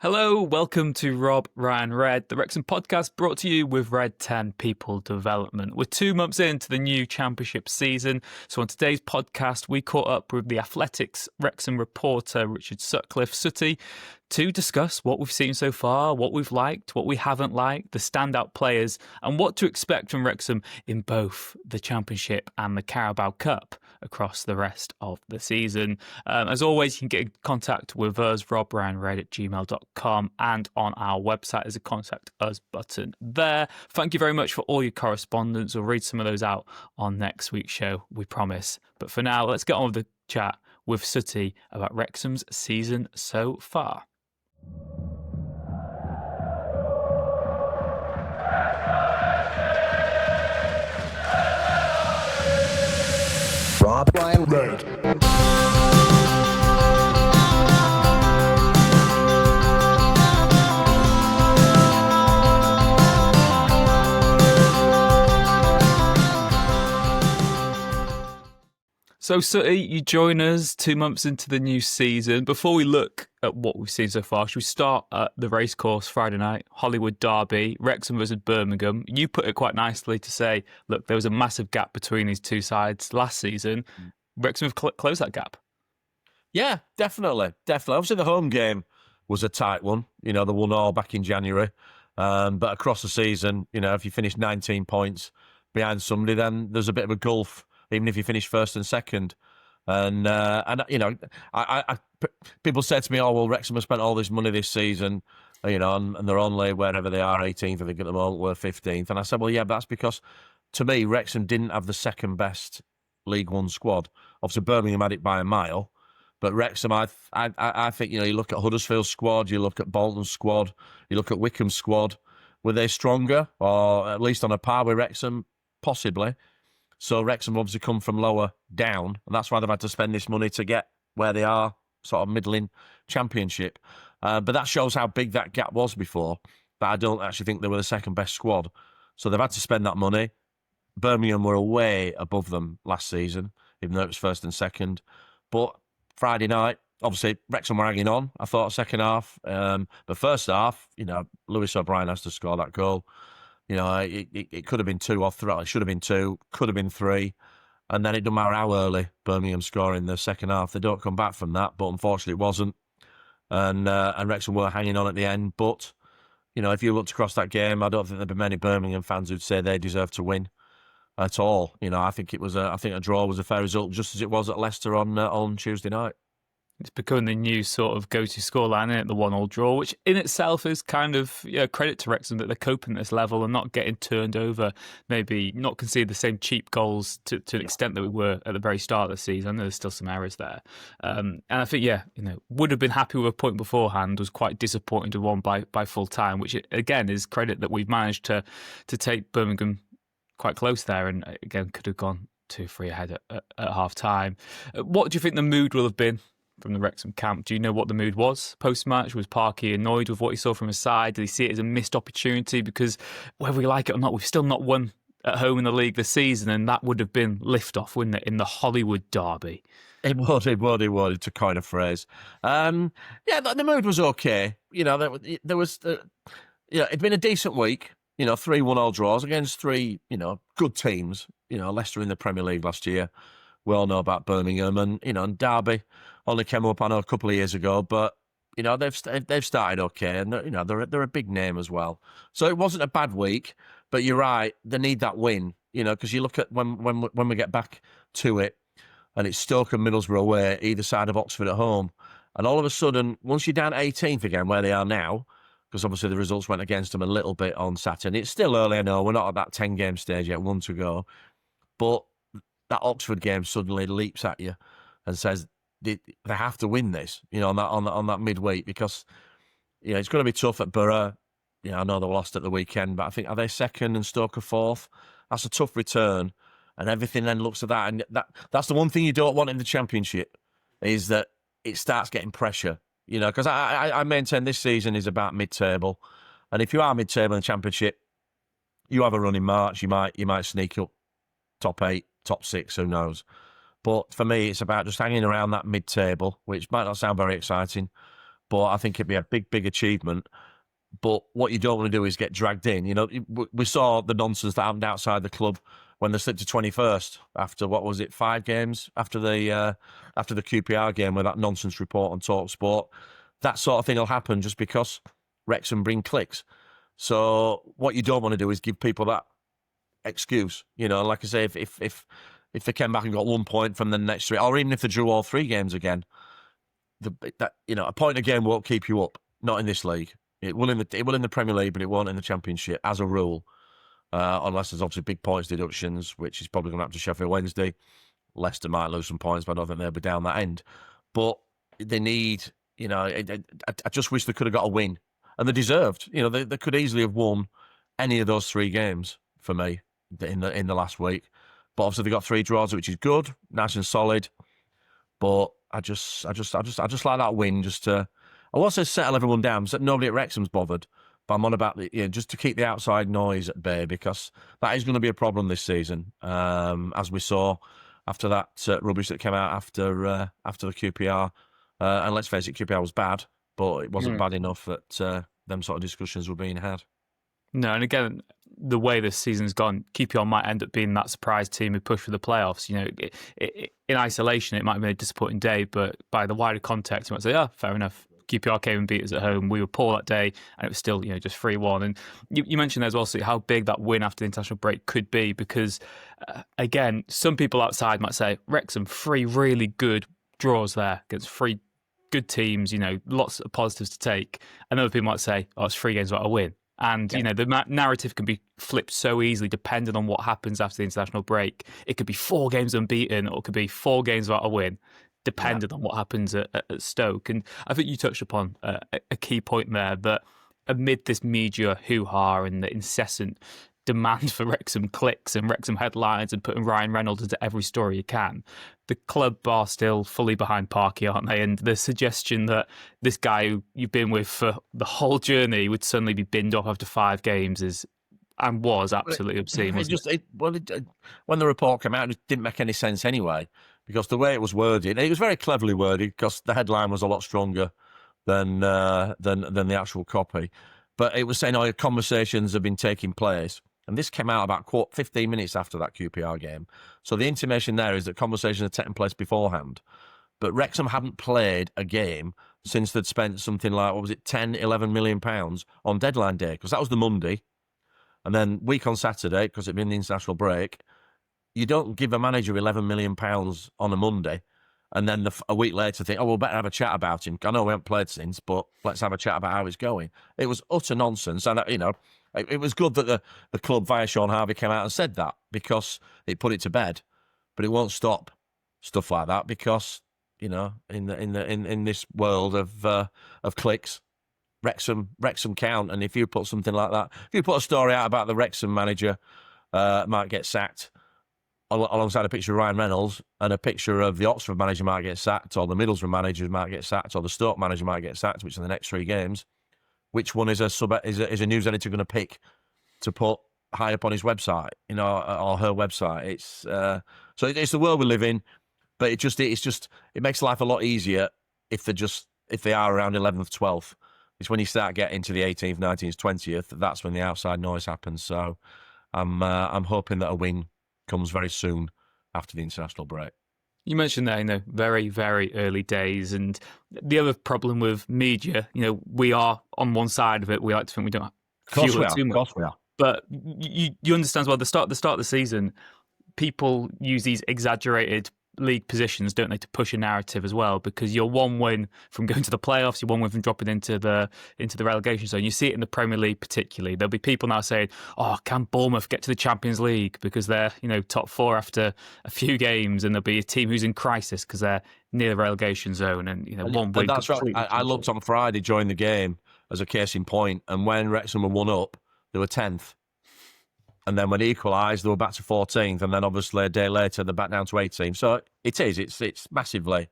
Hello, welcome to Rob, Ryan, Red, the Wrexham podcast brought to you with Red 10 People Development. We're 2 months into the new championship season, so on today's podcast we caught up with the Athletics Wrexham reporter Richard Sutcliffe, Sooty, to discuss what we've seen so far, what we've liked, what we haven't liked, the standout players, and what to expect from Wrexham in both the Championship and the Carabao Cup across the rest of the season. As always, you can get in contact with us, robryanred@gmail.com, and on our website there's a Contact Us button there. Thank you very much for all your correspondence. We'll read some of those out on next week's show, we promise. But for now, let's get on with the chat with Sooty about Wrexham's season so far. Rob, Ryan, Red. So, Sooty, you join us 2 months into the new season. Before we look at what we've seen so far, should we start at the racecourse Friday night, Hollywood Derby, Wrexham versus Birmingham? You put it quite nicely to say, look, there was a massive gap between these two sides last season. Wrexham have closed that gap. Yeah, definitely. Obviously, the home game was a tight one. You know, the 1-1 back in January. But across the season, you know, if you finish 19 points behind somebody, then there's a bit of a gulf, even if you finish first and second. And you know, people said to me, oh, well, Wrexham have spent all this money this season, you know, and they're only wherever they are, 18th, I think, at the moment, we're 15th. And I said, well, yeah, but that's because, to me, Wrexham didn't have the second best League One squad. Obviously, Birmingham had it by a mile. But Wrexham, I think, you know, you look at Huddersfield's squad, you look at Bolton's squad, you look at Wycombe's squad. Were they stronger, or at least on a par with Wrexham? Possibly. So Wrexham obviously come from lower down, and that's why they've had to spend this money to get where they are, sort of middling Championship. But that shows how big that gap was before. But I don't actually think they were the second best squad. So they've had to spend that money. Birmingham were way above them last season, even though it was first and second. But Friday night, obviously, Wrexham were hanging on, I thought, second half. But first half, you know, Lewis O'Brien has to score that goal. You know, it could have been 2 or 3. It should have been 2, could have been 3. And then it doesn't matter how early Birmingham score in the second half. They don't come back from that, but unfortunately it wasn't. And Wrexham were hanging on at the end. But, you know, if you looked across that game, I don't think there'd be many Birmingham fans who'd say they deserve to win at all. You know, I think a draw was a fair result, just as it was at Leicester on Tuesday night. It's becoming the new sort of go-to scoreline, isn't it? The 1-1 draw, which in itself is kind of credit to Wrexham that they're coping at this level and not getting turned over, maybe not concede the same cheap goals to an extent that we were at the very start of the season. I know there's still some errors there. And I think, would have been happy with a point beforehand, was quite disappointed with one by full time, which again is credit that we've managed to take Birmingham quite close there, and again could have gone 2-3 ahead at half time. What do you think the mood will have been from the Wrexham camp? Do you know what the mood was post-match? Was Parky annoyed with what he saw from his side? Did he see it as a missed opportunity? Because whether we like it or not, we've still not won at home in the league this season, and that would have been lift-off, wouldn't it, in the Hollywood Derby? It would, to coin a phrase. The mood was okay. You know, there was, it'd been a decent week. You know, 3 1-1 draws against 3, you know, good teams. You know, Leicester in the Premier League last year. We all know about Birmingham, and you know, and Derby only came up, I know, a couple of years ago, but you know they've started okay, and you know they're a big name as well. So it wasn't a bad week, but you're right, they need that win. You know, because you look at when we get back to it, and it's Stoke and Middlesbrough away, either side of Oxford at home, and all of a sudden, once you're down 18th again, where they are now, because obviously the results went against them a little bit on Saturday. It's still early, I know, we're not at that 10-game stage yet, 1 to go, but that Oxford game suddenly leaps at you and says they have to win this, you know, on that midweek, because you know it's going to be tough at Borough. You know, I know they lost at the weekend, but I think, are they second and Stoke are fourth? That's a tough return, and everything then looks at that, and that's the one thing you don't want in the Championship, is that it starts getting pressure. You know, because I maintain this season is about mid-table, and if you are mid-table in the Championship, you have a run in March, you might sneak up top 8. Top 6, who knows? But for me, it's about just hanging around that mid-table, which might not sound very exciting, but I think it'd be a big achievement. But what you don't want to do is get dragged in. You know, we saw the nonsense that happened outside the club when they slipped to 21st after, what was it, 5 games after the QPR game with that nonsense report on TalkSport. That sort of thing will happen just because Wrexham bring clicks. So what you don't want to do is give people that excuse. You know, like I say, if they came back and got 1 point from the next 3, or even if they drew all 3 games again, a point a game won't keep you up. Not in this league. It will in the Premier League, but it won't in the Championship as a rule, unless there's obviously big points deductions, which is probably going to happen to Sheffield Wednesday. Leicester might lose some points, but I don't think they'll be down that end. But they need, I just wish they could have got a win, and they deserved. You know, they could easily have won any of those 3 games for me in the last week. But obviously they got 3 draws, which is good, nice and solid. But I just like that win just to. I won't say settle everyone down, so nobody at Wrexham's bothered, but I'm on about just to keep the outside noise at bay, because that is going to be a problem this season, as we saw after that rubbish that came out after the QPR. And let's face it, QPR was bad, but it wasn't bad enough that them sort of discussions were being had. No, and again, the way this season's gone, QPR might end up being that surprise team who push for the playoffs. You know, in isolation, it might have been a disappointing day, but by the wider context, you might say, "Oh, fair enough. QPR came and beat us at home. We were poor that day, and it was still, just 3-1." And you mentioned there as well, so how big that win after the international break could be, because again, some people outside might say, Wrexham, 3 really good draws there against 3 good teams. Lots of positives to take. And other people might say, "Oh, it's 3 games without a win." And, the narrative can be flipped so easily depending on what happens after the international break. It could be 4 games unbeaten, or it could be 4 games without a win, depending on what happens at Stoke. And I think you touched upon a key point there, that amid this media hoo-ha and the incessant demand for Wrexham clicks and Wrexham headlines and putting Ryan Reynolds into every story you can, the club are still fully behind Parky, aren't they? And the suggestion that this guy who you've been with for the whole journey would suddenly be binned off after 5 games was absolutely obscene. When the report came out, it didn't make any sense anyway, because the way it was worded, it was very cleverly worded, because the headline was a lot stronger than the actual copy. But it was saying, conversations have been taking place. And this came out about 15 minutes after that QPR game. So the intimation there is that conversations had taken place beforehand. But Wrexham hadn't played a game since they'd spent something like, 10, 11 million pounds on deadline day, because that was the Monday. And then week on Saturday, because it'd been the international break, you don't give a manager 11 million pounds on a Monday and then a week later think, we'll better have a chat about him. I know we haven't played since, but let's have a chat about how he's going. It was utter nonsense. And, it was good that the club via Sean Harvey came out and said that, because it put it to bed. But it won't stop stuff like that, because, in this world of clicks, Wrexham count. And if you put something like that, if you put a story out about the Wrexham manager might get sacked, alongside a picture of Ryan Reynolds, and a picture of the Oxford manager might get sacked, or the Middlesbrough manager might get sacked, or the Stoke manager might get sacked, which are the next 3 games, which one is a news editor going to pick to put high up on his website, or her website? It's it's the world we live in, but it makes life a lot easier if they are around 11th, 12th. It's when you start getting to the 18th, 19th, 20th, that's when the outside noise happens. So I'm hoping that a win comes very soon after the international break. You mentioned there, very, very early days. And the other problem with media, we are on one side of it. We like to think we don't fuel it too much. Of course we are. But you understand, well, the start of the season, people use these exaggerated league positions, don't they, to push a narrative as well, because you're 1 win from going to the playoffs, you're 1 win from dropping into the relegation zone. You see it in the Premier League particularly. There'll be people now saying, can Bournemouth get to the Champions League because they're top 4 after a few games, and there'll be a team who's in crisis because they're near the relegation zone, and 1 win. That's right. I looked on Friday during the game as a case in point, and when Wrexham were 1 up, they were 10th. And then when they equalised, they were back to 14th. And then obviously a day later, they're back down to 18th. So it's massively,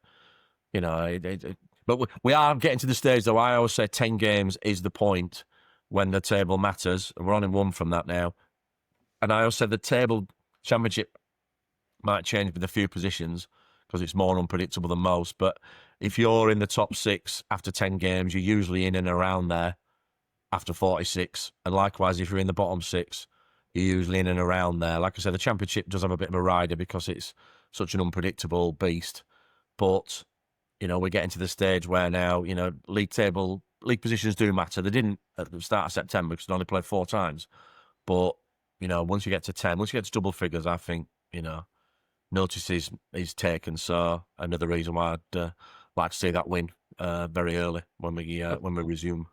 but we are getting to the stage, though. I always say 10 games is the point when the table matters. We're on in 1 from that now. And I always said the table championship might change with a few positions, because it's more unpredictable than most. But if you're in the top 6 after 10 games, you're usually in and around there after 46. And likewise, if you're in the bottom 6, you're usually in and around there. Like I said, the Championship does have a bit of a rider because it's such an unpredictable beast. But, we're getting to the stage where now, league positions do matter. They didn't at the start of September because they only played 4 times. But, once you get to 10, once you get to double figures, I think, notice is taken. So another reason why I'd like to see that win very early when we resume.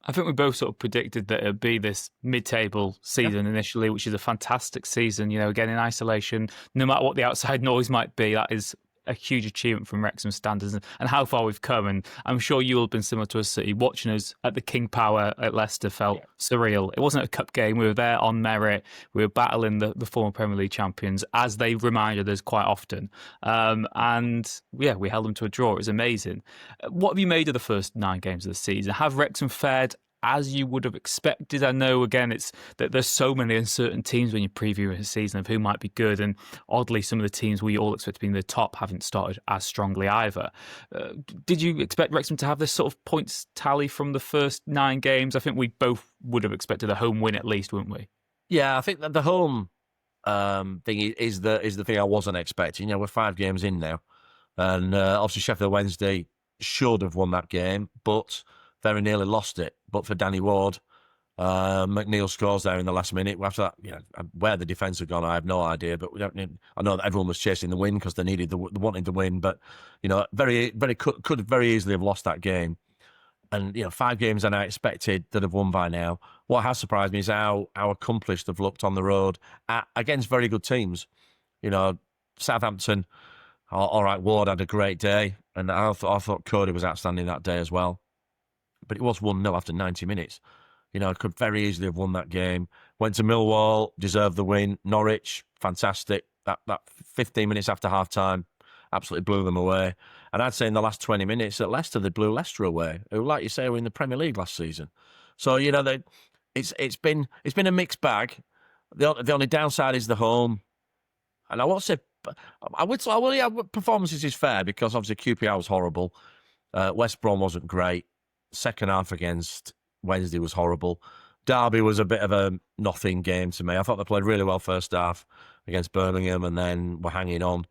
I think we both sort of predicted that it'd be this mid-table season initially, which is a fantastic season. Again, in isolation, no matter what the outside noise might be, that is a huge achievement from Wrexham standards and how far we've come. And I'm sure you will have been similar to us, City. Watching us at the King Power at Leicester felt surreal. It wasn't a cup game. We were there on merit. We were battling the former Premier League champions, as they reminded us quite often. We held them to a draw. It was amazing. What have you made of the first 9 games of the season? Have Wrexham fared as you would have expected? I know, again, it's that there's so many uncertain teams when you preview a season of who might be good, and oddly, some of the teams we all expect to be in the top haven't started as strongly either. Did you expect Wrexham to have this sort of points tally from the first 9 games? I think we both would have expected a home win at least, wouldn't we? Yeah, I think that the home thing is the thing I wasn't expecting. We're 5 games in now, and obviously Sheffield Wednesday should have won that game, but very nearly lost it. But for Danny Ward, McNeil scores there in the last minute. After that, where the defence had gone, I have no idea. But I know that everyone was chasing the win because they wanted the win. But very, very could very easily have lost that game. And 5 games than I expected that have won by now. What has surprised me is how accomplished they've looked on the road against very good teams. Southampton. All right, Ward had a great day, and I thought Cody was outstanding that day as well. But it was 1-0 after 90 minutes. Could very easily have won that game. Went to Millwall, deserved the win. Norwich, fantastic. That 15 minutes after half-time absolutely blew them away. And I'd say in the last 20 minutes at Leicester, they blew Leicester away, who, like you say, were in the Premier League last season. So, it's been a mixed bag. The only downside is the home. And I won't say... performances is fair because obviously QPR was horrible. West Brom wasn't great. Second half against Wednesday was horrible. Derby was a bit of a nothing game to me. I thought they played really well first half against Birmingham, and then were hanging on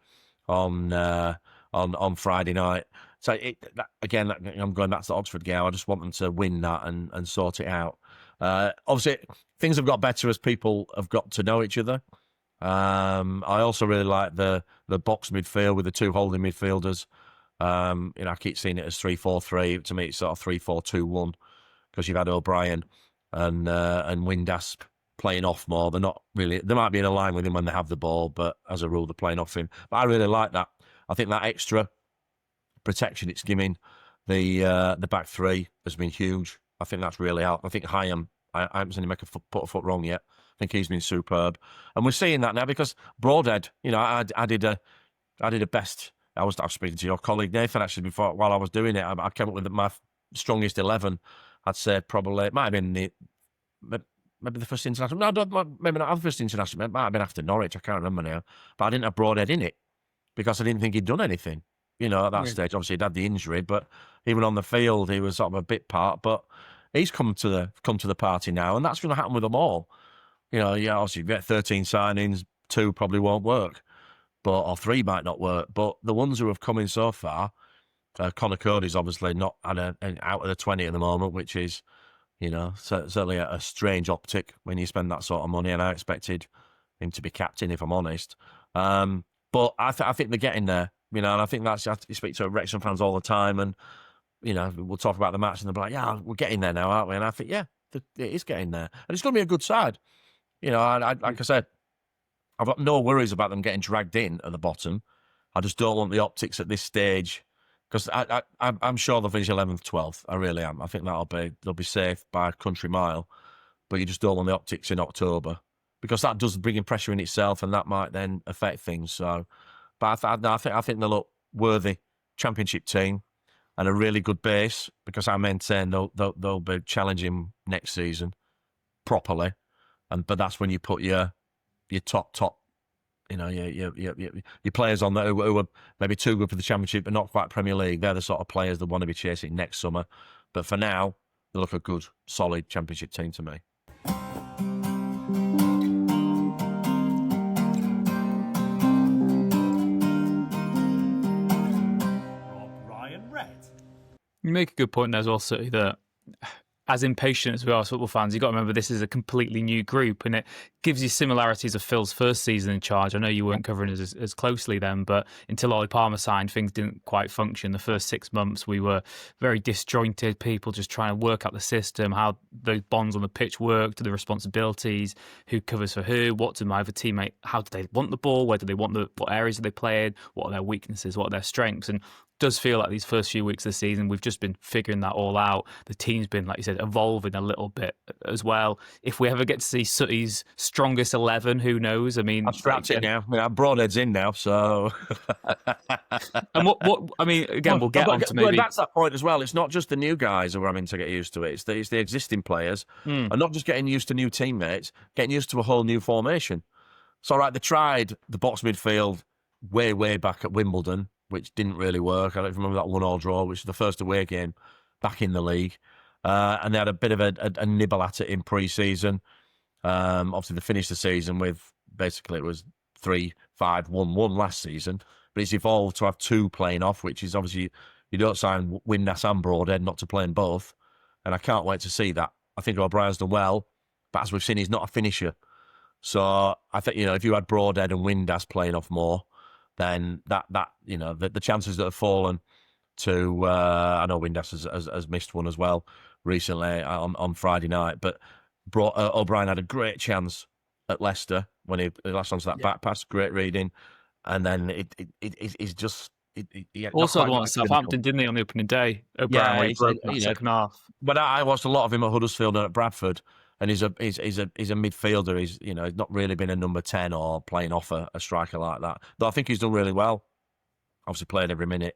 Friday night. So I'm going back to the Oxford game. I just want them to win that and sort it out. Obviously, things have got better as people have got to know each other. I also really like the box midfield with the 2 holding midfielders. I keep seeing it as 3-4-3. To me, it's sort of 3-4-2-1 because you've had O'Brien and Windass playing off more. They're not really. They might be in a line with him when they have the ball, but as a rule, they're playing off him. But I really like that. I think that extra protection it's giving the back 3 has been huge. I think that's really helped. I think Hyam, I haven't seen him put a foot wrong yet. I think he's been superb, and we're seeing that now because Broadhead. I did a best. I was speaking to your colleague Nathan actually before while I was doing it. I came up with my strongest 11. I'd say probably it might have been maybe the first international. No, maybe not the first international. It might have been after Norwich. I can't remember now. But I didn't have Broadhead in it because I didn't think he'd done anything. At that stage, obviously he'd had the injury, but even on the field, he was sort of a bit part. But he's come to the party now, and that's going to happen with them all. Obviously you get 13 signings, 2 probably won't work. Or 3 might not work, but the ones who have come in so far, Conor Cody's obviously not out of the 20 at the moment, which is, certainly a strange optic when you spend that sort of money. And I expected him to be captain, if I'm honest. But I think they're getting there, and I think that's you speak to Wrexham fans all the time, and we'll talk about the match, and they'll be like, "Yeah, we're getting there now, aren't we?" And I think, yeah, it is getting there, and it's going to be a good side. Like I said. I've got no worries about them getting dragged in at the bottom. I just don't want the optics at this stage because I'm sure they'll finish 11th, 12th. I really am. I think they'll be safe by a country mile. But you just don't want the optics in October because that does bring in pressure in itself, and that might then affect things. So, but I think they look worthy Championship team and a really good base because I maintain they'll be challenging next season properly, but that's when you put your top You know, your players on there who are maybe too good for the Championship but not quite Premier League. They're the sort of players that want to be chasing next summer. But for now, they look a good, solid Championship team to me. You make a good point there as well, Sooty, that as impatient as we are as football fans, you've got to remember this is a completely new group, and it gives you similarities of Phil's first season in charge. I know you weren't covering us as closely then, but until Ollie Palmer signed, things didn't quite function. The first 6 months, we were very disjointed, people just trying to work out the system, how those bonds on the pitch worked, the responsibilities, who covers for who, what do my other teammate, how do they want the ball, where do they want what areas do they play in, what are their weaknesses, what are their strengths, and does feel like these first few weeks of the season, we've just been figuring that all out. The team's been, like you said, evolving a little bit as well. If we ever get to see Sooty's strongest 11, who knows? I mean, I've scrapped it now. I mean, I'm Broadhead's in now, so. And what I mean, again, we'll get on to maybe. That's that point as well. It's not just the new guys who are having to get used to it. It's the existing players, and not just getting used to new teammates, getting used to a whole new formation. So, right, they tried the box midfield way back at Wimbledon, which didn't really work. I don't remember that 1-1 draw, which was the first away game back in the league. And they had a bit of a nibble at it in pre-season. Obviously, they finished the season with, basically, it was 3-5-1-1 last season. But it's evolved to have two playing off, which is obviously, you don't sign Windass and Broadhead not to play in both. And I can't wait to see that. I think O'Brien's done well, but as we've seen, he's not a finisher. So I think, if you had Broadhead and Windass playing off more, then that the chances that have fallen to I know Windass has missed one as well recently on Friday night, but O'Brien had a great chance at Leicester when he lashed onto that back pass, great reading, and then it's just. Also had one at Southampton, didn't he, on the opening day? O'Brien, where he broke that second half. But I watched a lot of him at Huddersfield and at Bradford. And he's a midfielder. He's not really been a number 10 or playing off a striker like that. Though I think he's done really well. Obviously playing every minute.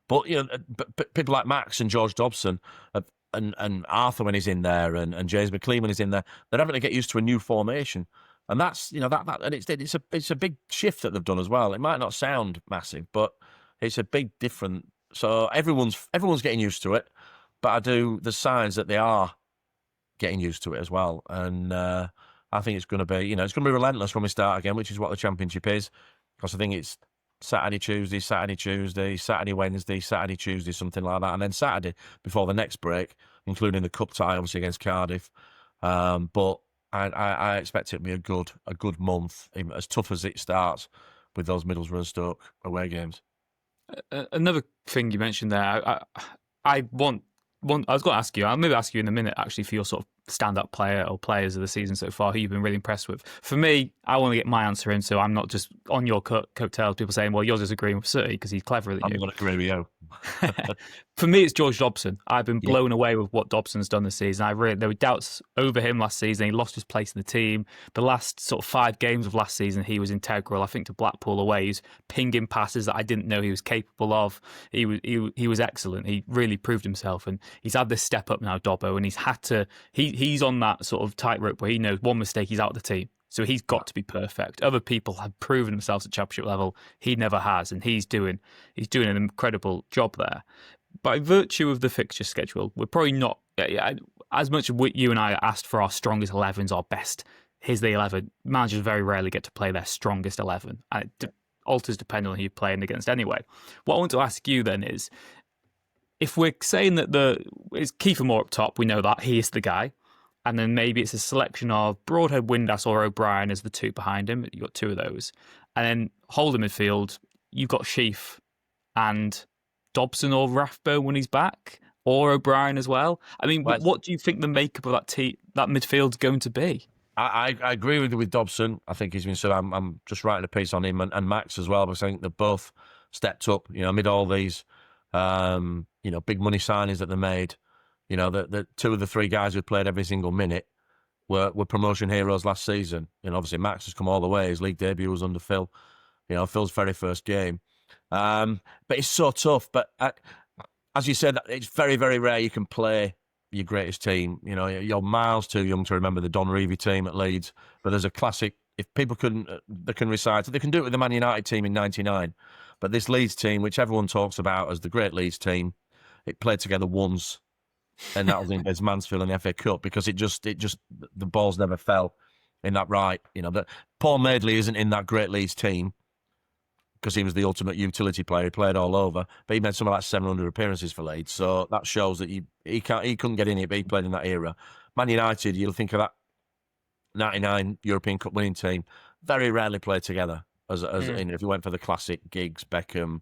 But but people like Max and George Dobson and Arthur when he's in there and James McLean when he's in there, they're having to get used to a new formation. And that's that and it's a big shift that they've done as well. It might not sound massive, but it's a big difference. So everyone's getting used to it. But there's signs that they are getting used to it as well, and I think it's going to be, it's going to be relentless when we start again, which is what the Championship is. Because I think it's Saturday, Tuesday, Saturday, Wednesday, Saturday, Tuesday, something like that, and then Saturday before the next break, including the cup tie, obviously against Cardiff. But I expect it to be a good month, as tough as it starts with those Middlesbrough and Stoke away games. Another thing you mentioned there, I was going to ask you, I'll maybe ask you in a minute, actually, for your sort of stand-up player or players of the season so far, who you've been really impressed with. For me, I want to get my answer in, so I'm not just on your coattails, people saying, well, yours is agreeing with Sooty because he's cleverer than you. I'm going to agree with you. For me, it's George Dobson. I've been blown away with what Dobson's done this season. There were doubts over him last season. He lost his place in the team. The last sort of 5 games of last season, he was integral. I think to Blackpool away, he's pinging passes that I didn't know he was capable of. He was excellent. He really proved himself, and he's had this step up now, Dobbo, and he's on that sort of tightrope where he knows one mistake, he's out of the team. So he's got to be perfect. Other people have proven themselves at Championship level. He never has, and he's doing an incredible job there. By virtue of the fixture schedule, we're probably not, as much as you and I asked for our strongest 11s, our best, here's the 11. Managers very rarely get to play their strongest 11. And it alters depending on who you're playing against anyway. What I want to ask you then is, if we're saying that it's Kiefer Moore up top, we know that, he is the guy. And then maybe it's a selection of Broadhead, Windass or O'Brien as the two behind him. You've got 2 of those. And then holding midfield, you've got Sheaf and Dobson or Rathbone when he's back, or O'Brien as well. I mean, what do you think the makeup of that midfield's going to be? I agree with Dobson. I think he's been so. I'm just writing a piece on him and Max as well, because I think they've both stepped up. Amid all these, big money signings that they made. The 2 of the 3 guys who played every single minute were promotion heroes last season. Obviously Max has come all the way. His league debut was under Phil. Phil's very first game. But it's so tough. But as you said, it's very, very rare you can play your greatest team. You're miles too young to remember the Don Revie team at Leeds. But there's a classic if people they can recite it. They can do it with the Man United team in '99, but this Leeds team, which everyone talks about as the great Leeds team, it played together once, and that was against Mansfield in the FA Cup because it just the balls never fell in that right. That Paul Madeley isn't in that great Leeds team because he was the ultimate utility player. He played all over, but he made something like 700 appearances for Leeds, so that shows that he couldn't get in it, but he played in that era. Man United, you'll think of that '99 European Cup winning team, very rarely played together. If you went for the classic Giggs, Beckham,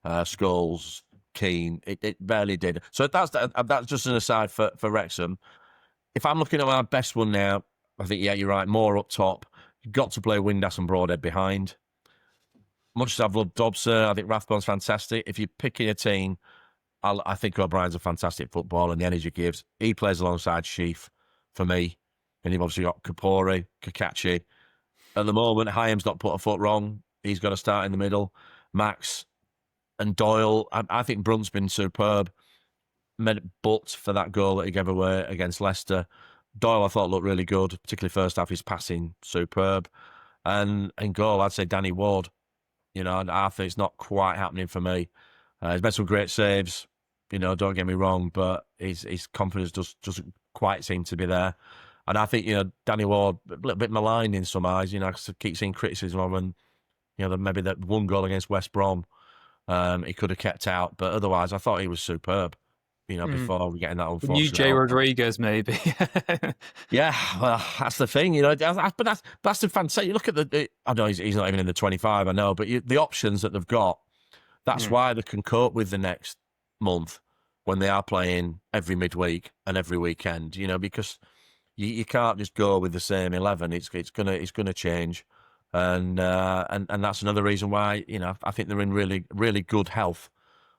Scholes, Keane, it barely did. So that's just an aside for Wrexham. If I'm looking at my best one now, I think, yeah, you're right, more up top. You've got to play Windass and Broadhead behind. Much as I've loved Dobson, I think Rathbone's fantastic. If you're picking a team, I think O'Brien's a fantastic footballer and the energy he gives. He plays alongside Sheaf for me. And you've obviously got Kapori, Kakachi. At the moment, Hyam's not put a foot wrong. He's got to start in the middle. Max and Doyle. I think Brunt's been superb. But for that goal that he gave away against Leicester, Doyle I thought looked really good, particularly first half. His passing superb. And in goal, I'd say Danny Ward. I think it's not quite happening for me. He's made some great saves. Don't get me wrong, but his confidence doesn't quite seem to be there. And I think, Danny Ward, a little bit maligned in some eyes, I keep seeing criticism of him. Maybe that one goal against West Brom, he could have kept out. But otherwise, I thought he was superb, before we getting that unfortunate. New Jay Rodriguez, maybe. Yeah, well, that's the thing, but that's the fantastic. You look at I know he's not even in the 25, I know, but the options that they've got, that's why they can cope with the next month when they are playing every midweek and every weekend, because you can't just go with the same 11. It's gonna change, and that's another reason why I think they're in really, really good health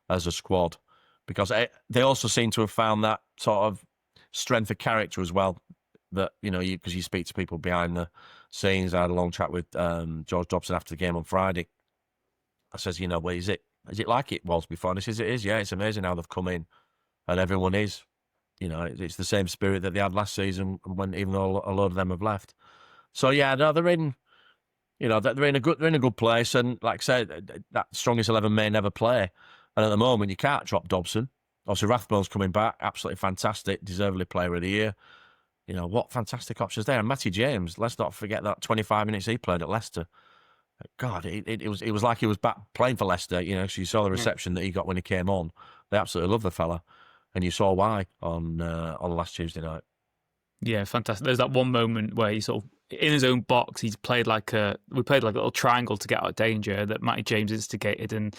as a squad, because they also seem to have found that sort of strength of character as well. That because you speak to people behind the scenes. I had a long chat with George Dobson after the game on Friday. I says, well, is it like it was before? And he says it is. Yeah, it's amazing how they've come in, and everyone is. It's the same spirit that they had last season when even though a lot of them have left. So yeah, no, they're in a good place. And like I said, that strongest 11 may never play. And at the moment, you can't drop Dobson. Obviously, Rathbone's coming back, absolutely fantastic, deservedly Player of the Year. What fantastic options there. And Matty James, let's not forget that 25 minutes he played at Leicester. God, it was like he was back playing for Leicester. So you saw the reception that he got when he came on. They absolutely love the fella. And you saw why on last Tuesday night. Yeah, fantastic. There's that one moment where he sort of in his own box. We played like a little triangle to get out of danger that Matty James instigated. And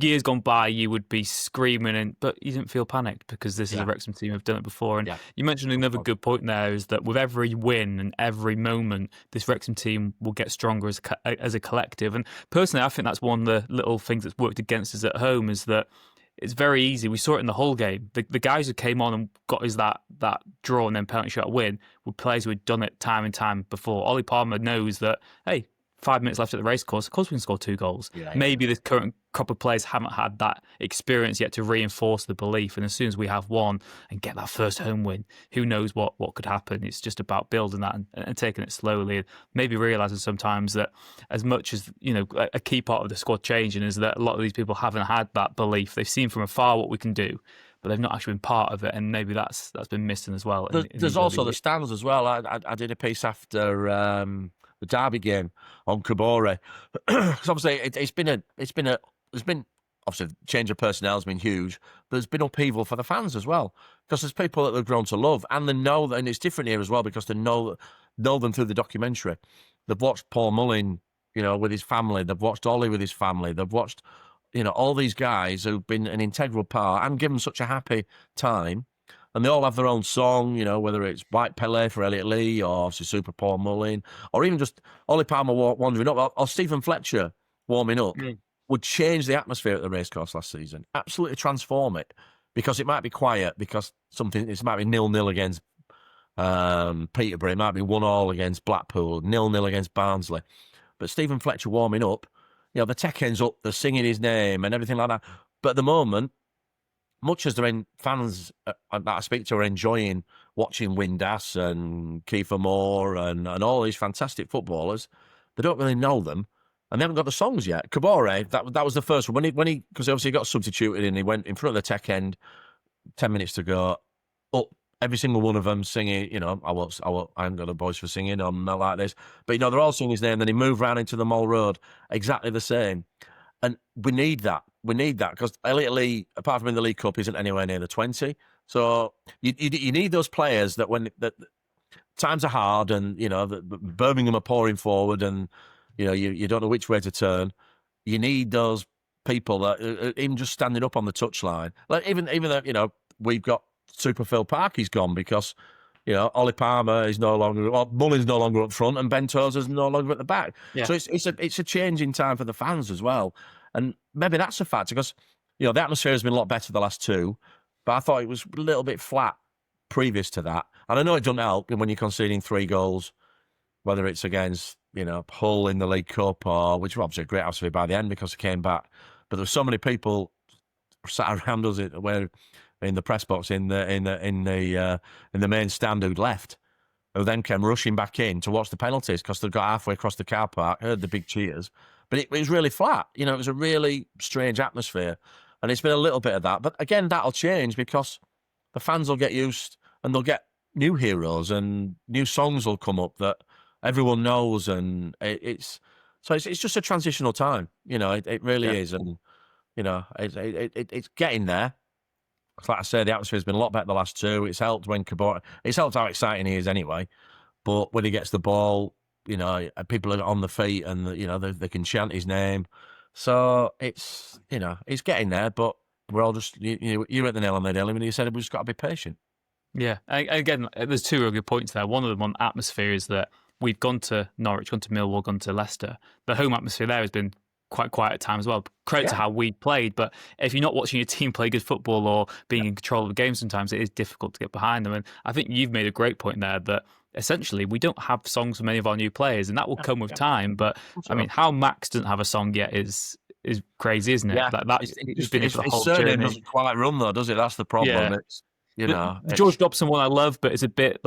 years gone by, you would be screaming, but you didn't feel panicked because this is a Wrexham team who've done it before. And you mentioned another good point there is that with every win and every moment, this Wrexham team will get stronger as a collective. And personally, I think that's one of the little things that's worked against us at home is that it's very easy. We saw it in the whole game. The guys who came on and got us that draw and then penalty shot win were players who had done it time and time before. Ollie Palmer knows that, hey, 5 minutes left at the racecourse, of course we can score 2 goals. Yeah, maybe the current crop of players haven't had that experience yet to reinforce the belief. And as soon as we have one and get that first home win, who knows what could happen. It's just about building that and taking it slowly and maybe realising sometimes that as much as, a key part of the squad changing is that a lot of these people haven't had that belief. They've seen from afar what we can do, but they've not actually been part of it, and maybe that's been missing as well. There's also the stands as well. I did a piece after the Derby game on Kabore. Because obviously it's been obviously change of personnel has been huge, but there's been upheaval for the fans as well. Because there's people that they've grown to love, and they know that, and it's different here as well because they know them through the documentary. They've watched Paul Mullin, with his family. They've watched Ollie with his family. They've watched, all these guys who've been an integral part and given such a happy time. And they all have their own song, whether it's White Pele for Elliot Lee or obviously Super Paul Mullin, or even just Ollie Palmer wandering up, or Stephen Fletcher warming up, would change the atmosphere at the racecourse last season. Absolutely transform it, because it might be quiet, because it might be 0-0 against Peterborough, it might be 1-1 against Blackpool, 0-0 against Barnsley. But Stephen Fletcher warming up, the tech ends up, they're singing his name and everything like that. But at the moment, much as fans that I speak to are enjoying watching Windass and Kiefer Moore and all these fantastic footballers. They don't really know them, and they haven't got the songs yet. Kabore, that was the first one when he because obviously he got substituted and he went in front of the tech end, 10 minutes to go, up every single one of them singing. You know, I haven't got a voice for singing. I'm not like this, but you know they're all singing his name. Then he moved round into the Mall Road, exactly the same, and we need that. We need that because Italy, apart from in the League Cup, isn't anywhere near the 20. So you need those players that when times are hard and, you know, Birmingham are pouring forward and, you know, you don't know which way to turn. You need those people that even just standing up on the touchline. Like even though, you know, we've got Super Phil Park, he's gone because, you know, Ollie Palmer is no longer, or Mullin's no longer up front and Ben Tozer's no longer at the back. Yeah. So it's a change in time for the fans as well. And maybe that's a factor because, you know, the atmosphere has been a lot better the last two, but I thought it was a little bit flat previous to that. And I know it doesn't help when you're conceding 3 goals, whether it's against, you know, Hull in the League Cup or, which was obviously a great atmosphere by the end because they came back. But there were so many people sat around us where in the press box in the main stand who'd left, who then came rushing back in to watch the penalties because they got halfway across the car park, heard the big cheers. But it was really flat. You know, it was a really strange atmosphere. And it's been a little bit of that. But again, that'll change because the fans will get used and they'll get new heroes and new songs will come up that everyone knows. And it's just a transitional time. You know, it really is. And, you know, it's getting there. Like I said, the atmosphere's been a lot better the last two. It's helped when Cabot, it's helped how exciting he is anyway. But when he gets the ball, you know, people are on the feet and, you know, they can chant his name. So it's, you know, it's getting there, but we're all just, you hit the nail on the head, when you said we've just got to be patient. Yeah. Again, there's 2 really good points there. One of them on atmosphere is that we've gone to Norwich, gone to Millwall, gone to Leicester. The home atmosphere there has been quite quiet at times as well. Credit to how we played, but if you're not watching your team play good football or being in control of the game, sometimes it is difficult to get behind them. And I think you've made a great point there that essentially we don't have songs for many of our new players, and that will come with time. But I mean, how Max doesn't have a song yet is crazy, isn't it? Yeah, his surname doesn't quite run though, does it? That's the problem. Yeah. It's, you know, the George Dobson one I love, but it's a bit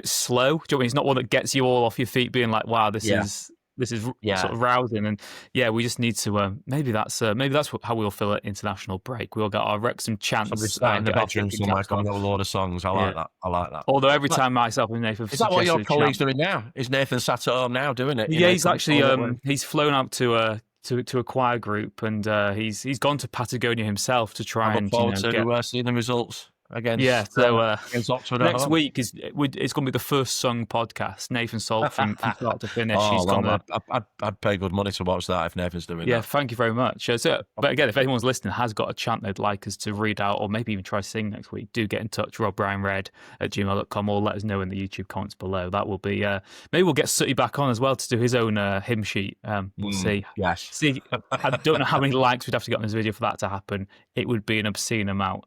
slow. Do you know what I mean? It's not one that gets you all off your feet, being like, "Wow, this is sort of rousing." And we just need to maybe that's how we'll feel at international break. We'll get our Wrexham chants. Somebody sat in the bedroom somewhere coming up with a load of songs. I like that. Although every time myself and Nathan, is that what your colleague's doing now? Is Nathan sat at home now doing it? Yeah, he's actually he's flown out to a choir group, and he's gone to Patagonia himself to try and see the results. Against, against Oxford next week it's going to be the first sung podcast. Nathan Salt from start to finish. I'd pay good money to watch that if Nathan's doing that. Yeah, thank you very much. But again, if anyone's listening has got a chant they'd like us to read out or maybe even try to sing next week, do get in touch, robbrianred@gmail.com, or let us know in the YouTube comments below. That will be maybe we'll get Sooty back on as well to do his own hymn sheet. We'll see. Yes. See, I don't know how many likes we'd have to get on this video for that to happen. It would be an obscene amount.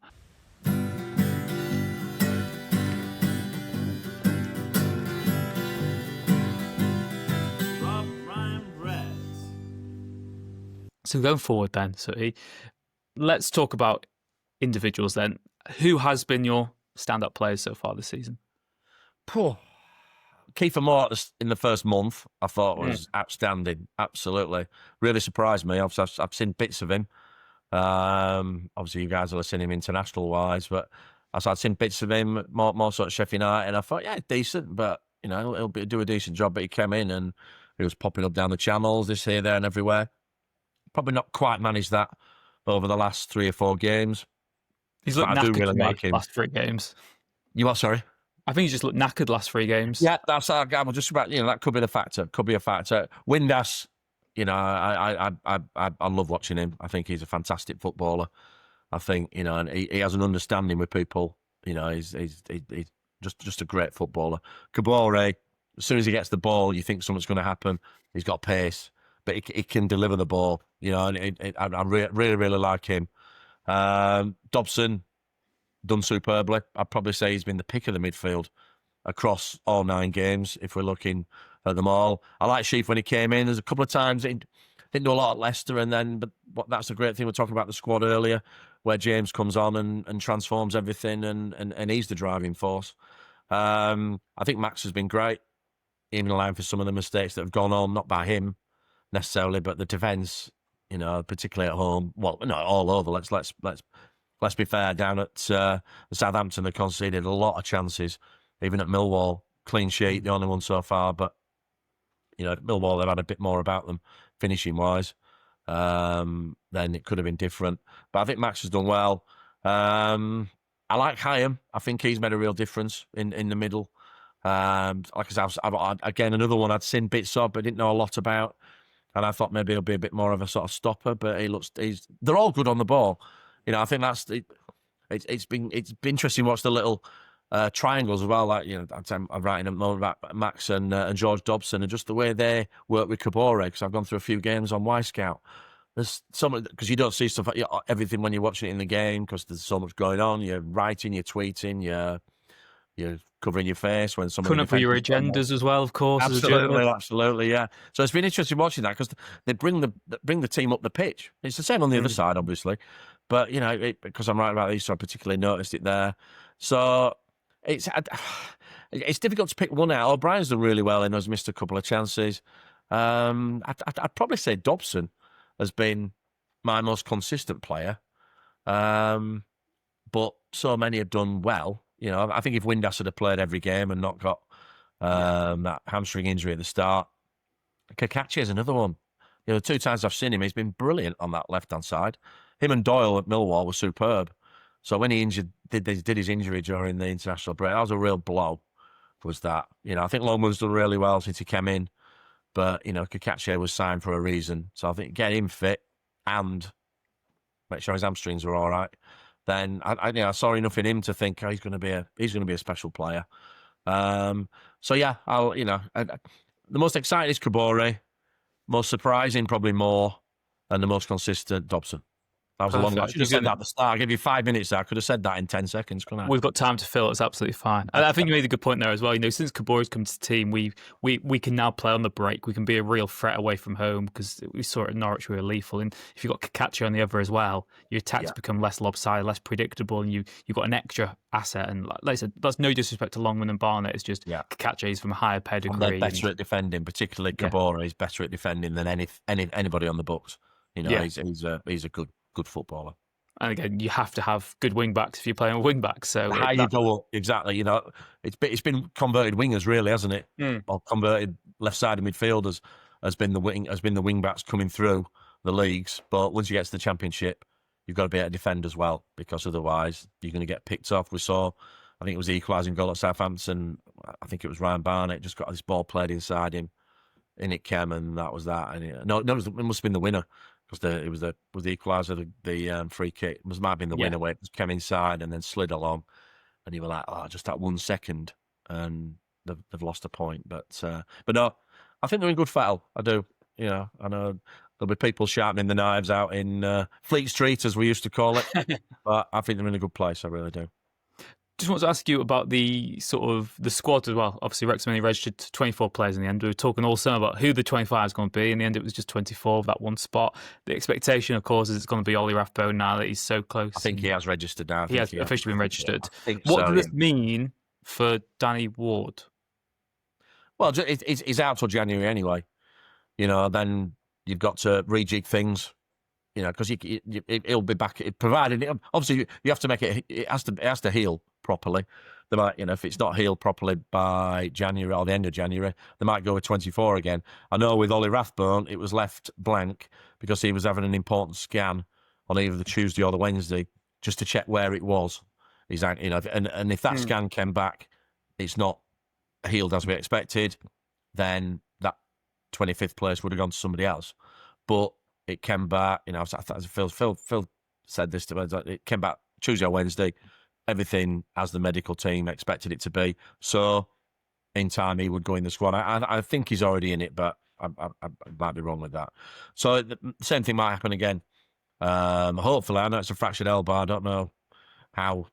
So going forward then, Sooty, let's talk about individuals then. Who has been your stand-up players so far this season? Kiefer Moore in the first month, I thought was outstanding. Absolutely. Really surprised me. I've seen bits of him. Obviously, you guys will have seen him international-wise, but I've seen bits of him, more sort of Sheffield United, and I thought, decent, but, you know, he'll do a decent job. But he came in and he was popping up down the channels, this, here, there, and everywhere. Probably not quite managed that over the last 3 or 4 games. He's looked knackered really like him. Last 3 games. You what, sorry? I think he's just looked knackered last 3 games. Yeah, that's our game. Just about, you know, that could be the factor. Could be a factor. Windass, you know, I love watching him. I think he's a fantastic footballer. I think, you know, and he has an understanding with people. You know, he's just a great footballer. Kabore, as soon as he gets the ball, you think something's going to happen. He's got pace, but he can deliver the ball. You know, and I really like him. Dobson done superbly. I'd probably say he's been the pick of the midfield across all 9 games if we're looking at them all. I like Sheaf when he came in. There's a couple of times he didn't do a lot at Leicester, but that's a great thing. We're talking about the squad earlier, where James comes on and transforms everything, and he's the driving force. I think Max has been great, even allowing for some of the mistakes that have gone on, not by him necessarily, but the defence, particularly at home. Well, no, all over. Let's be fair. Down at Southampton, they conceded a lot of chances. Even at Millwall, clean sheet, the only one so far. But at Millwall, they've had a bit more about them finishing wise. Then it could have been different. But I think Max has done well. I like Hyam. I think he's made a real difference in the middle. Like I said, again, another one I'd seen bits of, but didn't know a lot about. And I thought maybe he'll be a bit more of a sort of stopper, but they're all good on the ball. I think that's it's been interesting to watch the little triangles as well. Like, I'm writing about Max and George Dobson, and just the way they work with Cabore, because I've gone through a few games on Y Scout. There's because you don't see stuff, everything when you're watching it in the game, because there's so much going on. You're writing, you're tweeting, you're covering your face when someone coming up with your agendas as well, of course. Absolutely, yeah. So it's been interesting watching that, because they bring the team up the pitch. It's the same on the other side, obviously, but because I'm writing about these, so I particularly noticed it there. So it's difficult to pick one out. O'Brien's done really well and has missed a couple of chances. I'd probably say Dobson has been my most consistent player, but so many have done well. I think if Windass had played every game and not got that hamstring injury at the start, Kakachi is another one. The 2 times I've seen him, he's been brilliant on that left-hand side. Him and Doyle at Millwall were superb. So when he did his injury during the international break, that was a real blow, was that. I think Longman's done really well since he came in, but, Kakachi was signed for a reason. So I think get him fit and make sure his hamstrings are all right. Then I saw enough in him to think he's going to be a special player. So yeah, the most exciting is Cabore, most surprising probably more, and the most consistent Dobson. That was a long one. I should have said that at the start. I gave you 5 minutes there. I could have said that in 10 seconds, couldn't I? We've got time to fill. It's absolutely fine. And I think you made a good point there as well. Since Cabore's come to the team, we can now play on the break. We can be a real threat away from home, because we saw it at Norwich, we were lethal. And if you've got Kakachi on the other as well, your attacks become less lopsided, less predictable, and you've got an extra asset. And like I said, that's no disrespect to Longman and Barnett. It's just Kakachi is from a higher pedigree. And they're better at defending, particularly Cabore is better at defending than anybody on the books. He's a good footballer. And again, you have to have good wing backs if you're playing with wing backs. So how you go up, exactly. It's been converted wingers, really, hasn't it? Or converted left-sided midfielders has been the wing backs coming through the leagues. But once you get to the Championship, you've got to be able to defend as well, because otherwise you're going to get picked off. We saw, I think it was the equalising goal at Southampton. I think it was Ryan Barnett just got this ball played inside him, in it came, and that was that. And it must have been the winner. Because it was the equaliser, the free kick. It might have been the winner where it just came inside and then slid along, and you were like, just that 1 second, and they've lost a point. But no, I think they're in good fettle. I do. I know there'll be people sharpening the knives out in Fleet Street, as we used to call it, but I think they're in a good place. I really do. Just want to ask you about the squad as well. Obviously, Wrexham only registered 24 players in the end. We were talking all summer about who the 25 is going to be. In the end, it was just 24 of that one spot. The expectation, of course, is it's going to be Ollie Rathbone now that he's so close. I think he has registered now. He has officially been registered. What does this mean for Danny Ward? Well, he's out till January anyway. Then you've got to rejig things. Because he'll be back. Provided, obviously, you have to make it. It has to heal properly. They might, if it's not healed properly by January or the end of January, they might go with 24 again. I know with Ollie Rathbone, it was left blank because he was having an important scan on either the Tuesday or the Wednesday just to check where it was. He's, and if that scan came back, it's not healed as we expected, then that 25th place would have gone to somebody else. But it came back, Phil said this to me, it came back Tuesday or Wednesday, everything as the medical team expected it to be. So in time, he would go in the squad. I think he's already in it, but I might be wrong with that. So the same thing might happen again. Hopefully, I know it's a fractured elbow. I don't know how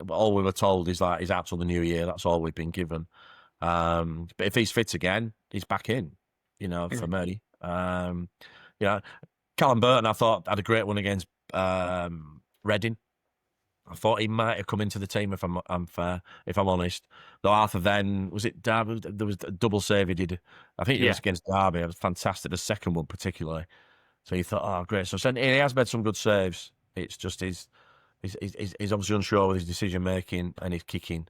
all we were told is that he's out till the new year. That's all we've been given. But if he's fit again, he's back in, for me. Callum Burton, I thought, had a great one against Reading. I thought he might have come into the team if I'm fair, if I'm honest. Though Arthur then, was it Derby? There was a double save he did. I think it was against Derby. It was fantastic. The second one particularly. So you thought, oh great. So he has made some good saves. It's just he's obviously unsure with his decision making and his kicking.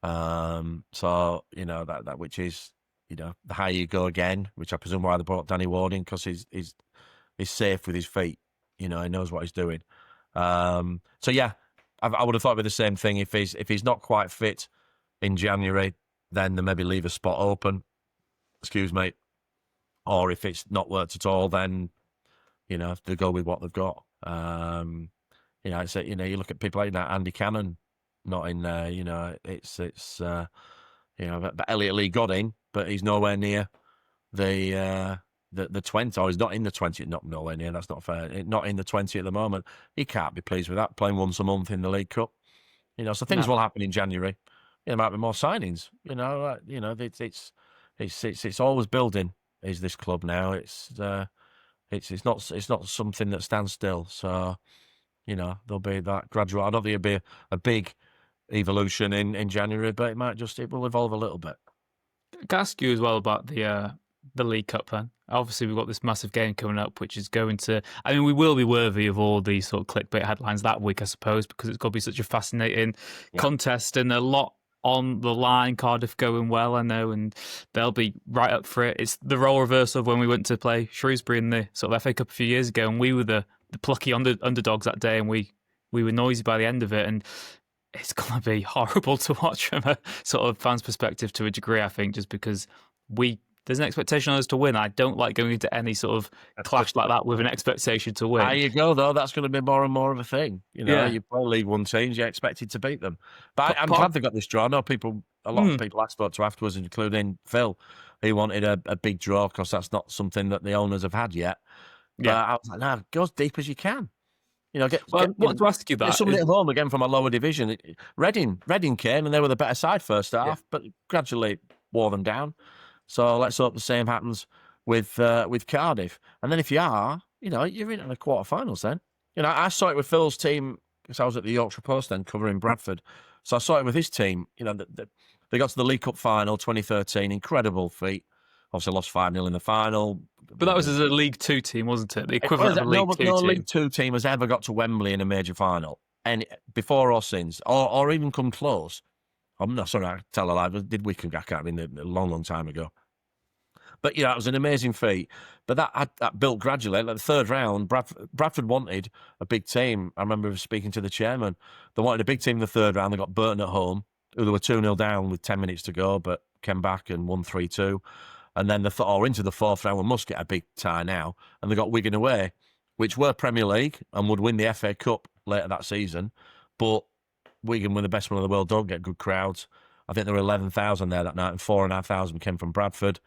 So that which is the higher you go again, which I presume why they brought Danny Ward in, because he's safe with his feet. He knows what he's doing. So yeah, I would have thought it'd be the same thing. If he's not quite fit in January, then they maybe leave a spot open. Excuse me. Or if it's not worked at all, then they go with what they've got. It's you look at people like that, Andy Cannon, not in there. But Elliot Lee got in, but he's nowhere near the 20, or he's not in the 20, not nowhere near, that's not fair, not in the 20 at the moment. He can't be pleased with that, playing once a month in the League Cup. So things will happen in January. There might be more signings. It's always building, is this club now. It's not something that stands still. So, there'll be that gradual, I don't think it'll be a big evolution in January, but it will evolve a little bit. Can I ask you as well about the League Cup then? Obviously, we've got this massive game coming up, which is going to... I mean, we will be worthy of all these sort of clickbait headlines that week, I suppose, because it's going to be such a fascinating contest and a lot on the line. Cardiff going well, I know, and they'll be right up for it. It's the role reversal of when we went to play Shrewsbury in the sort of FA Cup a few years ago, and we were the plucky underdogs that day, and we were noisy by the end of it, and it's going to be horrible to watch from a sort of fan's perspective to a degree, I think, just because there's an expectation on us to win. I don't like going into any sort of clash like that with an expectation to win. There you go, though. That's going to be more and more of a thing. You play League One teams, you're expected to beat them. But I'm glad they got this draw. I know a lot of people I spoke to afterwards, including Phil, he wanted a big draw because that's not something that the owners have had yet. But I was like, no, go as deep as you can. To ask you that. Somebody at home again from a lower division. Reading came and they were the better side first half, but gradually wore them down. So let's hope the same happens with Cardiff. And then if you are, you're in the quarterfinals then. I saw it with Phil's team because I was at the Yorkshire Post then covering Bradford. So I saw it with his team. They got to the League Cup final 2013, incredible feat. Obviously lost 5-0 in the final. But that was as a League Two team, wasn't it? The equivalent of a League Two team. No League Two team has ever got to Wembley in a major final. And before or since, or even come close. I'm not sorry, I tell a lie. Did Wycombe? I can't remember, a long, long time ago. But it was an amazing feat. But that built gradually. Like the third round, Bradford wanted a big team. I remember speaking to the chairman. They wanted a big team in the third round. They got Burton at home, who they were 2-0 down with 10 minutes to go, but came back and won 3-2. And then they thought, into the fourth round, we must get a big tie now. And they got Wigan away, which were Premier League and would win the FA Cup later that season. But Wigan were the best one in the world, don't get good crowds. I think there were 11,000 there that night, and 4,500 came from Bradford.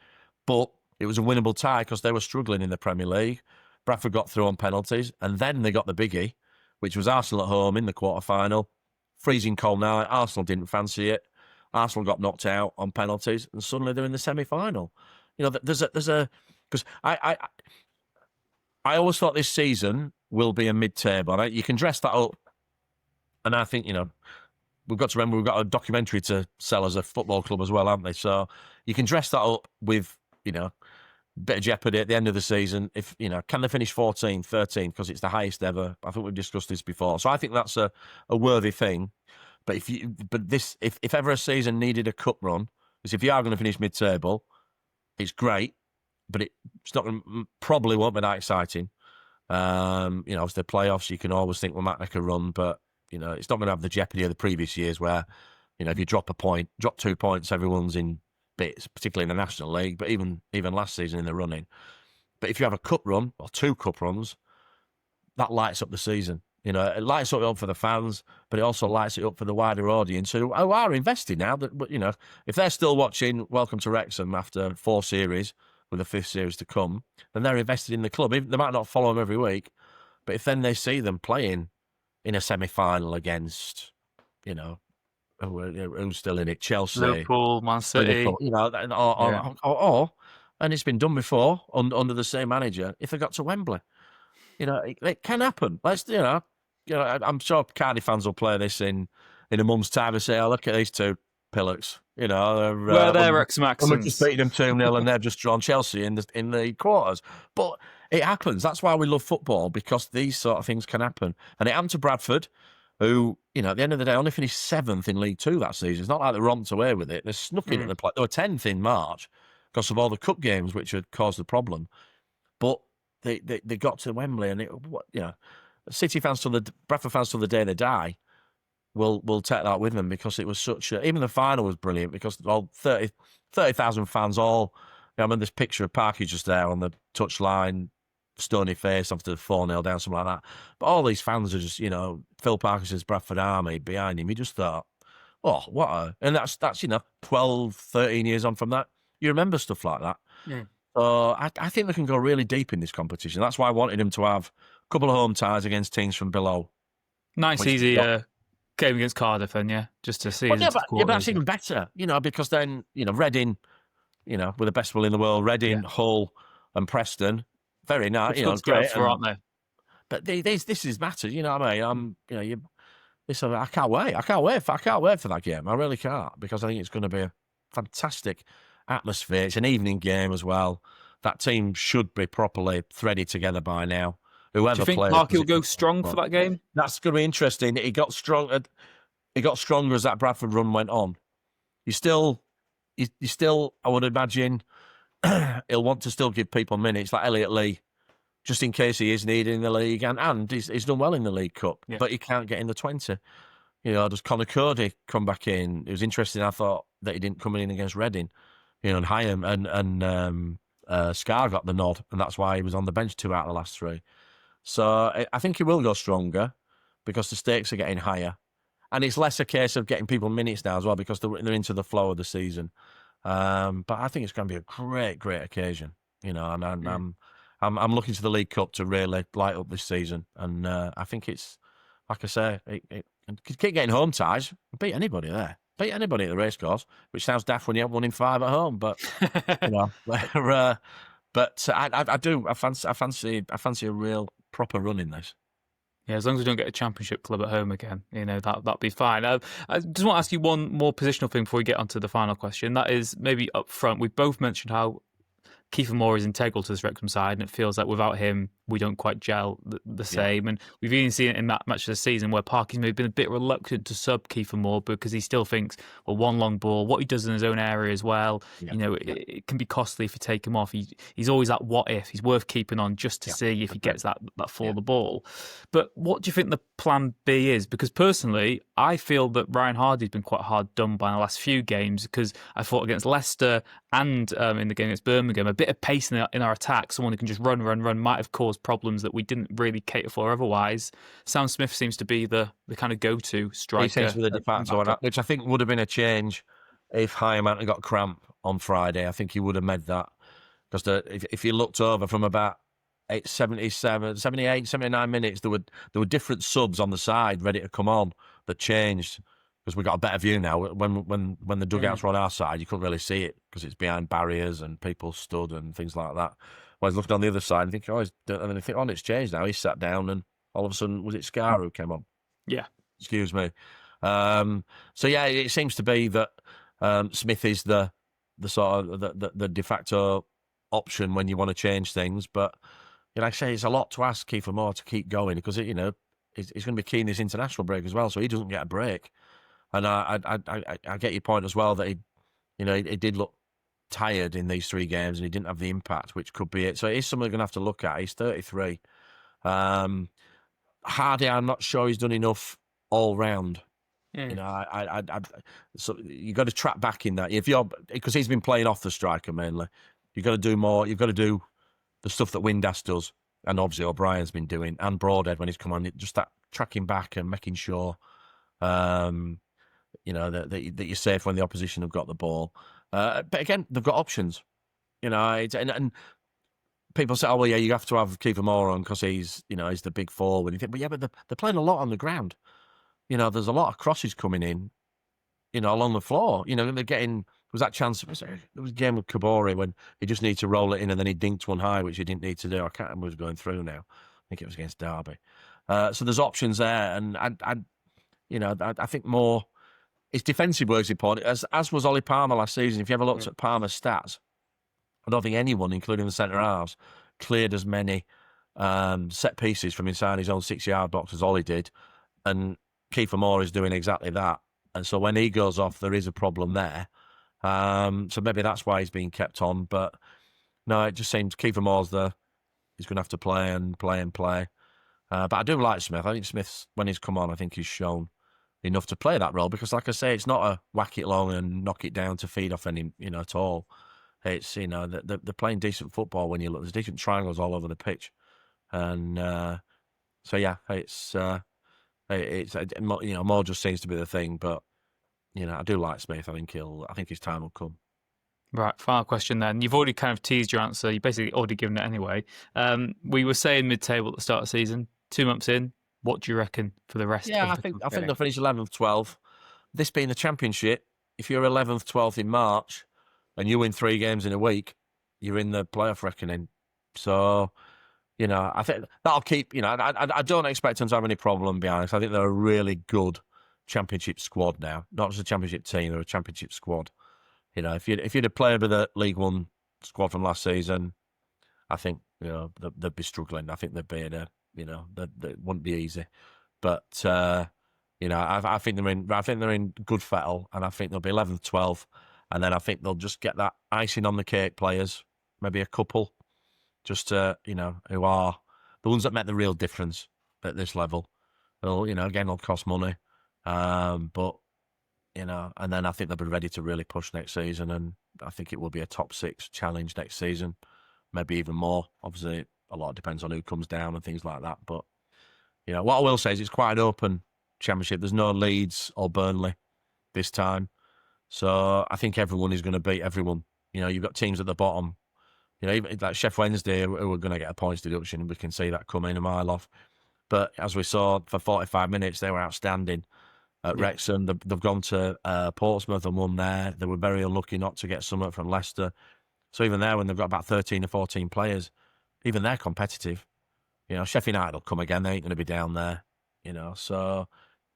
But it was a winnable tie because they were struggling in the Premier League. Bradford got through on penalties, and then they got the biggie, which was Arsenal at home in the quarter-final. Freezing cold night. Arsenal didn't fancy it. Arsenal got knocked out on penalties, and suddenly they're in the semi-final. There's a because I always thought this season will be a mid-table. You can dress that up, and I think we've got to remember we've got a documentary to sell as a football club as well, haven't they? So you can dress that up with a bit of jeopardy at the end of the season. If can they finish 14, 13 because it's the highest ever? I think we've discussed this before, so I think that's a worthy thing. But if ever a season needed a cup run, is if you are going to finish mid-table. It's great, but it's not probably won't be that exciting. As the playoffs, you can always think we might make a run, but it's not going to have the jeopardy of the previous years where if you drop 2 points, everyone's in bits, particularly in the National League, but even last season in the running. But if you have a cup run or 2 cup runs, that lights up the season. It lights it up for the fans, but it also lights it up for the wider audience who are invested now. But if they're still watching Welcome to Wrexham after 4 series with a 5th series to come, then they're invested in the club. They might not follow them every week, but if then they see them playing in a semi-final against, who's still in it, Chelsea, Liverpool, Man City, or and it's been done before under the same manager. If they got to Wembley. It can happen. I'm sure Cardiff fans will play this in a month's time and say, "Oh, look at these two pillocks." Where their Wrexham when we're just accents. beating them 2-0 and they've just drawn Chelsea in the quarters. But it happens. That's why we love football, because these sort of things can happen. And it happened to Bradford, who, at the end of the day, only finished 7th in League Two that season. It's not like they romped away with it. They snuck in at the play. They were 10th in March because of all the cup games, which had caused the problem. But they got to Wembley, and City fans Bradford fans till the day they die will take that with them, because it was such a, even the final was brilliant, because all 30,000 fans all. I remember this picture of Parky just there on the touchline, stony face after the 4-0 down, something like that. But all these fans are just, Phil Parkinson's Bradford Army behind him. You just thought, oh, and that's 12, 13 years on from that. You remember stuff like that. Yeah. So I think they can go really deep in this competition. That's why I wanted them to have a couple of home ties against teams from below. Nice, easy game against Cardiff, then, yeah, just to see. But that's even better, because then, Reading, with the best will in the world, Reading, Hull, and Preston, very nice, great, aren't they? But this is matters, you know what I mean? I can't wait. I can't wait for that game. I really can't, because I think it's going to be a fantastic atmosphere. It's an evening game as well. That team should be properly threaded together by now. Whoever Do you think plays, Parky will go strong for that game? That's going to be interesting. He got stronger as that Bradford run went on. You still, I would imagine, he'll want to still give people minutes, like Elliot Lee, just in case he is needed in the league, and he's done well in the League Cup, but he can't get in the 20. Does Conor Cody come back in? It was interesting. I thought that he didn't come in against Reading, and Hyam and Scar got the nod, and that's why he was on the bench 2 out of the last 3. So I think he will go stronger, because the stakes are getting higher. And it's less a case of getting people minutes now as well, because they're into the flow of the season. But I think it's going to be a great, great occasion, and I'm looking to the League Cup to really light up this season. And I think it's, like I say, keep getting home ties, beat anybody there. Beat anybody at the racecourse, which sounds daft when you have 1 in 5 at home, but but I fancy a real proper run in this. Yeah, as long as we don't get a championship club at home again, that'd be fine. I just want to ask you one more positional thing before we get onto the final question. That is maybe up front. We've both mentioned how Kiefer Moore is integral to this Wrexham side, and it feels like without him, we don't quite gel the same. And we've even seen it in that match of the season where Parky's maybe been a bit reluctant to sub Kiefer Moore, because he still thinks, well, one long ball, what he does in his own area as well, it can be costly if you take him off. He's always that what if. He's worth keeping on just to see if he gets that fall of the ball. But what do you think the plan B is? Because personally, I feel that Ryan Hardy's been quite hard done by in the last few games, because I thought against Leicester and in the game against Birmingham, a bit of pace in our attack, someone who can just run, might have caused problems that we didn't really cater for otherwise. Sam Smith seems to be the kind of go-to striker. He seems to be the de facto, which I think would have been a change if Hyam hadn't got cramp on Friday. I think he would have made that. Because if you looked over from about 78, 79 minutes, there were different subs on the side ready to come on that changed. Because we got a better view now. When the dugouts were on our side, you couldn't really see it because it's behind barriers and people stood and things like that. Whereas looking on the other side and think, it's changed now. He sat down and all of a sudden, was it Scar who came on? Yeah. Excuse me. So yeah, it seems to be that Smith is the sort of the de facto option when you want to change things. But like I say, it's a lot to ask Kiefer Moore to keep going, because he's going to be keen this international break as well, so he doesn't get a break. And I get your point as well that he did look tired in these 3 games and he didn't have the impact, which could be it. So it is something we're going to have to look at. He's 33. Hardy, I'm not sure he's done enough all round. So you got to trap back in that. Because he's been playing off the striker mainly. You've got to do more. You've got to do the stuff that Windass does, and obviously O'Brien's been doing, and Broadhead when he's come on. Just that tracking back and making sure. That you're safe when the opposition have got the ball. But again, they've got options. And people say, oh, well, yeah, you have to have Kiefer Moore on because he's the big forward. You think, but they're playing a lot on the ground. There's a lot of crosses coming in, along the floor. They're getting, was that chance, there was a game with Kabori when he just needed to roll it in and then he dinked one high, which he didn't need to do. I can't remember who was going through now. I think it was against Derby. So there's options there, and I think more his defensive work is important, as was Ollie Palmer last season. If you ever looked at Palmer's stats, I don't think anyone, including the centre halves, cleared as many set pieces from inside his own 6-yard box as Ollie did, and Kiefer Moore is doing exactly that. And so when he goes off, there is a problem there. So maybe that's why he's being kept on. But no, it just seems Kiefer Moore's he's going to have to play and play and play. But I do like Smith. I think Smith's, when he's come on, I think he's shown enough to play that role, because, like I say, it's not a whack it long and knock it down to feed off any, at all. It's, they're playing decent football when you look. There's decent triangles all over the pitch. And so, yeah, it's more just seems to be the thing. But, I do like Smith. I think his time will come. Right, final question then. You've already kind of teased your answer. You basically already given it anyway. We were saying mid-table at the start of the season. 2 months in, what do you reckon for the rest? Yeah, I think they'll finish 11th, 12th. This being the Championship, if you're 11th, 12th in March and you win 3 games in a week, you're in the playoff reckoning. So, I think that'll keep. I don't expect them to have any problem. To be honest, I think they're a really good Championship squad now. Not just a Championship team; they're a Championship squad. If you'd have played with the League One squad from last season, I think they'd be struggling. I think they'd be in that wouldn't be easy. But I think they're in good fettle, and I think they'll be 11th, 12th, and then I think they'll just get that icing on the cake players, maybe a couple, just who are the ones that make the real difference at this level. They'll cost money, but and then I think they'll be ready to really push next season, and I think it will be a top 6 challenge next season, maybe even more. Obviously, a lot depends on who comes down and things like that. But what I will say is it's quite an open Championship. There's no Leeds or Burnley this time, so I think everyone is going to beat everyone. You've got teams at the bottom. Even like Sheff Wednesday, who are going to get a points deduction, and we can see that coming a mile off. But as we saw for 45 minutes, they were outstanding. At Wrexham, they've gone to Portsmouth and won there. They were very unlucky not to get something from Leicester. So even there, when they've got about 13 or 14 players, even they're competitive. Sheffield United will come again. They ain't going to be down there. So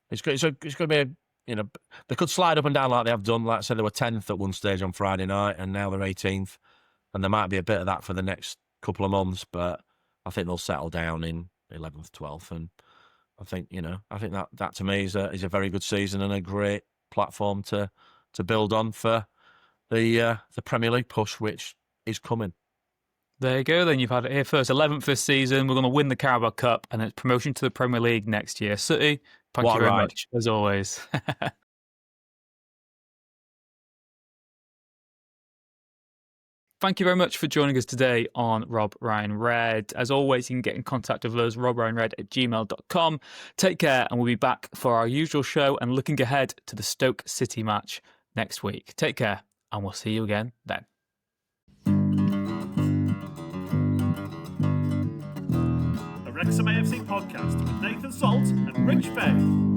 it's going to be they could slide up and down like they have done. Like I said, they were 10th at one stage on Friday night, and now they're 18th. And there might be a bit of that for the next couple of months, but I think they'll settle down in 11th, 12th, and I think that to me is a very good season and a great platform to build on for the Premier League push, which is coming. There you go. Then you've had it here first. 11th this season. We're going to win the Carabao Cup, and it's promotion to the Premier League next year. Sooty, thank you very much as always. Thank you very much for joining us today on Rob Ryan Red. As always, you can get in contact with us, robryanred@gmail.com. Take care, and we'll be back for our usual show and looking ahead to the Stoke City match next week. Take care, and we'll see you again then. The Wrexham AFC podcast with Nathan Salt and Rich Bay.